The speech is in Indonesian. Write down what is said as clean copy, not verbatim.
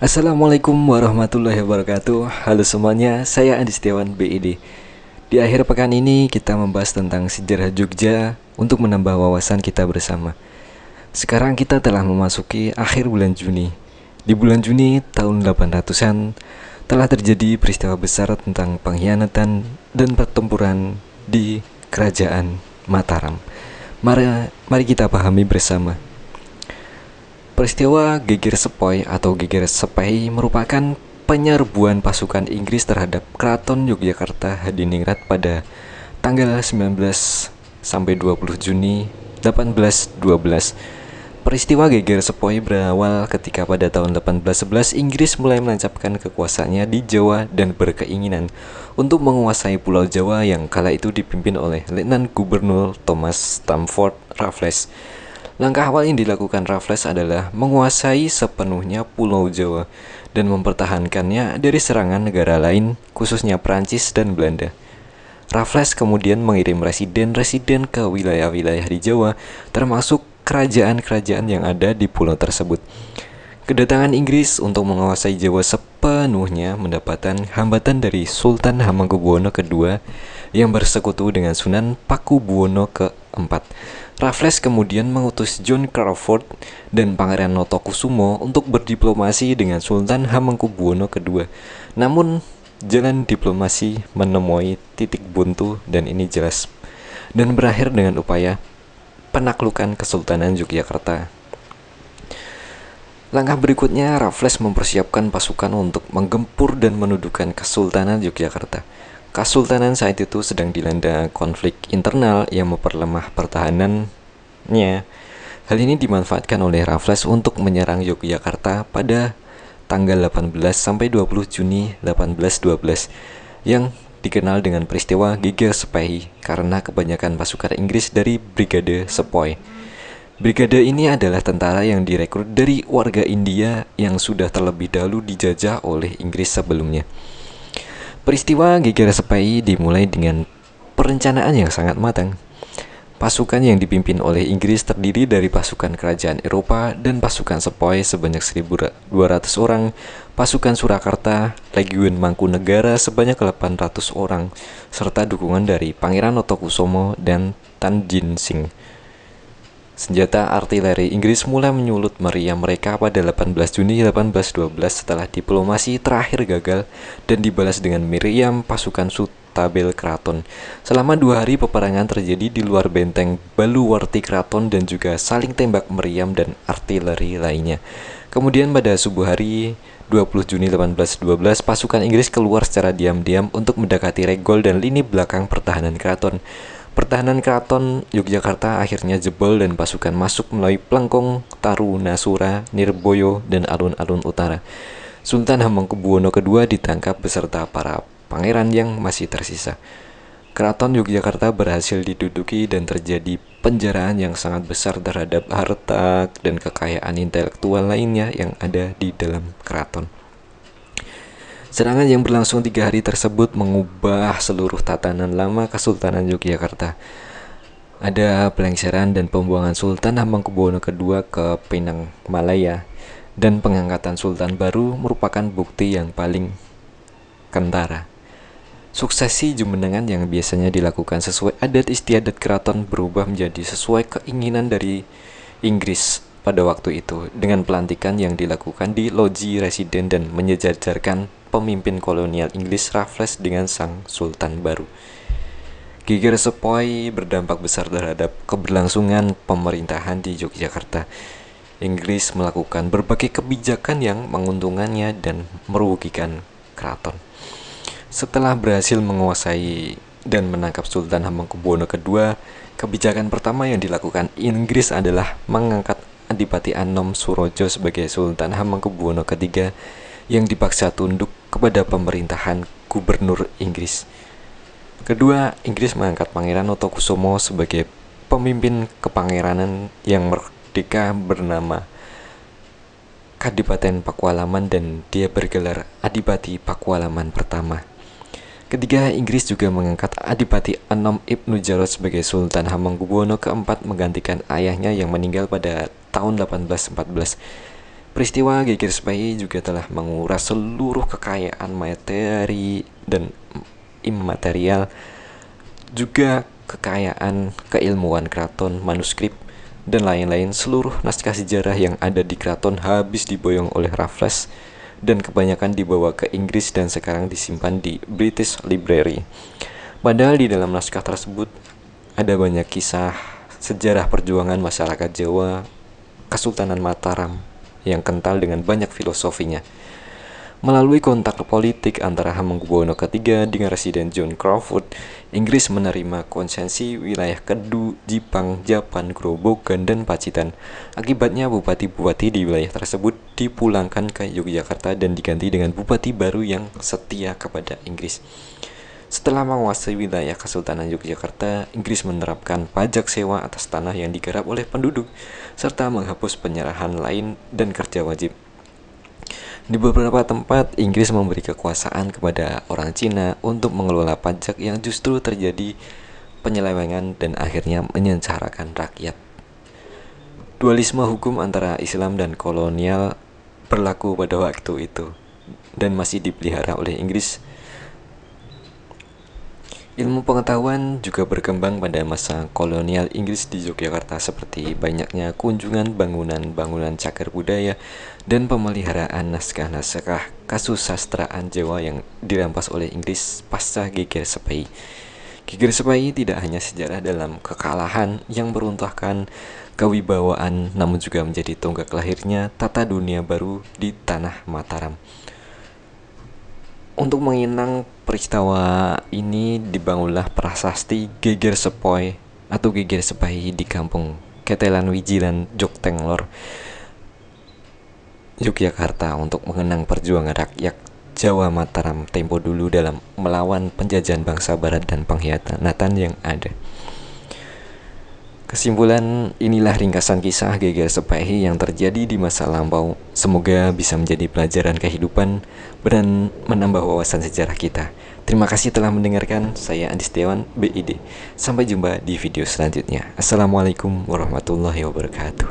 Assalamualaikum warahmatullahi wabarakatuh. Halo semuanya, saya Andi Setiawan BID. Di akhir pekan ini kita membahas tentang sejarah Jogja untuk menambah wawasan kita bersama. Sekarang kita telah memasuki akhir bulan Juni. Di bulan Juni tahun 800-an telah terjadi peristiwa besar tentang pengkhianatan dan pertempuran di Kerajaan Mataram. Mari kita pahami bersama. Peristiwa Geger Sepoi atau Geger Sepei merupakan penyerbuan pasukan Inggris terhadap Keraton Yogyakarta Hadiningrat pada tanggal 19 sampai 20 Juni 1812. Peristiwa Geger Sepoi berawal ketika pada tahun 1811 Inggris mulai menancapkan kekuasaannya di Jawa dan berkeinginan untuk menguasai Pulau Jawa yang kala itu dipimpin oleh Letnan Gubernur Thomas Stamford Raffles. Langkah awal yang dilakukan Raffles adalah menguasai sepenuhnya Pulau Jawa dan mempertahankannya dari serangan negara lain, khususnya Prancis dan Belanda. Raffles kemudian mengirim residen-residen ke wilayah-wilayah di Jawa, termasuk kerajaan-kerajaan yang ada di pulau tersebut. Kedatangan Inggris untuk menguasai Jawa sepenuhnya mendapatkan hambatan dari Sultan Hamengkubuwono II yang bersekutu dengan Sunan Pakubuwono keempat. Raffles kemudian mengutus John Crawford dan Pangeran Notokusumo untuk berdiplomasi dengan Sultan Hamengkubuwono II. Namun, jalan diplomasi menemui titik buntu dan ini jelas, dan berakhir dengan upaya penaklukan Kesultanan Yogyakarta. Langkah berikutnya, Raffles mempersiapkan pasukan untuk menggempur dan menundukkan Kesultanan Yogyakarta. Kesultanan saat itu sedang dilanda konflik internal yang memperlemah pertahanannya. Hal ini dimanfaatkan oleh Raffles untuk menyerang Yogyakarta pada tanggal 18 sampai 20 Juni 1812 yang dikenal dengan peristiwa Geger Sepei karena kebanyakan pasukan Inggris dari Brigade Sepoy. Brigade ini adalah tentara yang direkrut dari warga India yang sudah terlebih dahulu dijajah oleh Inggris sebelumnya. Peristiwa Geger Sepei dimulai dengan perencanaan yang sangat matang. Pasukan yang dipimpin oleh Inggris terdiri dari pasukan kerajaan Eropa dan pasukan Sepoi sebanyak 1.200 orang, pasukan Surakarta, Legiun Mangkunegara sebanyak 800 orang, serta dukungan dari Pangeran Notokusumo dan Tanjin Sing. Senjata artileri Inggris mulai menyulut meriam mereka pada 18 Juni 1812 setelah diplomasi terakhir gagal dan dibalas dengan meriam pasukan Sutabel Keraton. Selama 2 hari peperangan terjadi di luar benteng Baluwarti Keraton dan juga saling tembak meriam dan artileri lainnya. Kemudian pada subuh hari 20 Juni 1812 pasukan Inggris keluar secara diam-diam untuk mendekati regol dan lini belakang pertahanan keraton. Pertahanan Keraton Yogyakarta akhirnya jebol dan pasukan masuk melalui Plengkong, Tarunasura, Nirboyo, dan alun-alun utara. Sultan Hamengkubuwono II ditangkap beserta para pangeran yang masih tersisa. Keraton Yogyakarta berhasil diduduki dan terjadi penjaraan yang sangat besar terhadap harta dan kekayaan intelektual lainnya yang ada di dalam keraton. Serangan yang berlangsung 3 hari tersebut mengubah seluruh tatanan lama Kesultanan Yogyakarta. Ada pelengseran dan pembuangan Sultan Hamengkubuwono II ke Pinang Malaya, dan pengangkatan Sultan baru merupakan bukti yang paling kentara. Suksesi jumenengan yang biasanya dilakukan sesuai adat istiadat keraton berubah menjadi sesuai keinginan dari Inggris pada waktu itu, dengan pelantikan yang dilakukan di loji residen dan menyejajarkan pemimpin kolonial Inggris Raffles dengan sang sultan baru. Geger Sepoi berdampak besar terhadap keberlangsungan pemerintahan di Yogyakarta. Inggris melakukan berbagai kebijakan yang menguntungkannya dan merugikan keraton. Setelah berhasil menguasai dan menangkap Sultan Hamengkubuwono II, kebijakan pertama yang dilakukan Inggris adalah mengangkat Adipati Anom Surojo sebagai Sultan Hamengkubuwono III yang dipaksa tunduk kepada pemerintahan gubernur Inggris. Kedua, Inggris mengangkat Pangeran Notokusumo sebagai pemimpin kepangeranan yang merdeka bernama Kadipaten Pakualaman dan dia bergelar Adipati Pakualaman pertama. Ketiga, Inggris juga mengangkat Adipati Anom Ibnu Jarot sebagai Sultan Hamengkubuwono IV menggantikan ayahnya yang meninggal pada tahun 1814. Peristiwa Geger Sepai juga telah menguras seluruh kekayaan materi dan imaterial, juga kekayaan keilmuan keraton, manuskrip, dan lain-lain. Seluruh naskah sejarah yang ada di keraton habis diboyong oleh Raffles dan kebanyakan dibawa ke Inggris dan sekarang disimpan di British Library. Padahal di dalam naskah tersebut ada banyak kisah sejarah perjuangan masyarakat Jawa Kesultanan Mataram yang kental dengan banyak filosofinya. Melalui kontak politik antara Hamengkubuwono III dengan Residen John Crawford, Inggris menerima konsesi wilayah Kedu, Jipang, Japan, Grobogan, dan Pacitan. Akibatnya bupati-bupati di wilayah tersebut dipulangkan ke Yogyakarta dan diganti dengan bupati baru yang setia kepada Inggris. Setelah menguasai wilayah Kesultanan Yogyakarta, Inggris menerapkan pajak sewa atas tanah yang digarap oleh penduduk, serta menghapus penyerahan lain dan kerja wajib. Di beberapa tempat, Inggris memberi kekuasaan kepada orang Cina untuk mengelola pajak yang justru terjadi penyelewengan dan akhirnya menyengsarakan rakyat. Dualisme hukum antara Islam dan kolonial berlaku pada waktu itu dan masih dipelihara oleh Inggris. Ilmu pengetahuan juga berkembang pada masa kolonial Inggris di Yogyakarta, seperti banyaknya kunjungan bangunan-bangunan cagar budaya dan pemeliharaan naskah-naskah kasusastraan Jawa yang dirampas oleh Inggris pasca Geger Sepai. Geger Sepai tidak hanya sejarah dalam kekalahan yang meruntuhkan kewibawaan, namun juga menjadi tonggak lahirnya tata dunia baru di tanah Mataram. Untuk menginang peristiwa ini dibangunlah prasasti Geger Sepoi atau Geger Sepai di kampung Ketelan Wijilan, Jogtenglor, Yogyakarta untuk mengenang perjuangan rakyat Jawa Mataram tempo dulu dalam melawan penjajahan bangsa barat dan pengkhianatan yang ada. Kesimpulan, inilah ringkasan kisah Geger Sepai yang terjadi di masa lampau. Semoga bisa menjadi pelajaran kehidupan dan menambah wawasan sejarah kita. Terima kasih telah mendengarkan. Saya Andi Setiawan, BID. Sampai jumpa di video selanjutnya. Assalamualaikum warahmatullahi wabarakatuh.